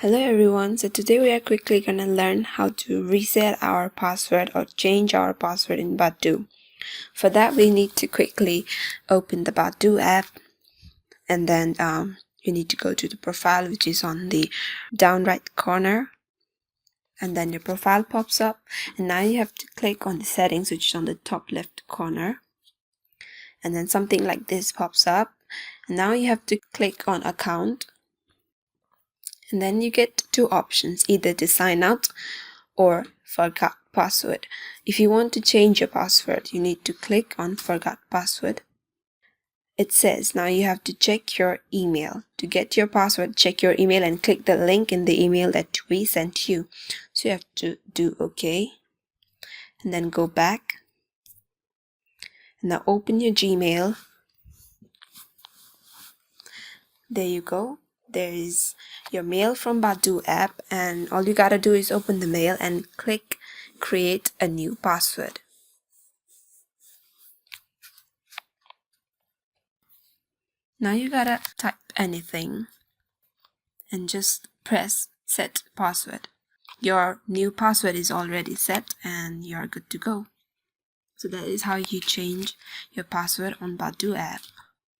Hello everyone, so today we are quickly gonna learn how to reset our password or change our password in Badoo. For that we need to quickly open the Badoo app, and then you need to go to the profile, which is on the down right corner, and then your profile pops up, and now you have to click on the settings, which is on the top left corner, and then something like this pops up, and now you have to click on account. And then you get two options, either to sign out or forgot password. If you want to change your password, you need to click on forgot password. It says now you have to check your email. To get your password, check your email and click the link in the email that we sent you. So you have to do OK. And then go back. And now open your Gmail. There you go. There is your mail from Badoo app, and all you gotta do is open the mail and click create a new password. Now you gotta type anything and just press set password. Your new password is already set and you're good to go. So that is how you change your password on Badoo app.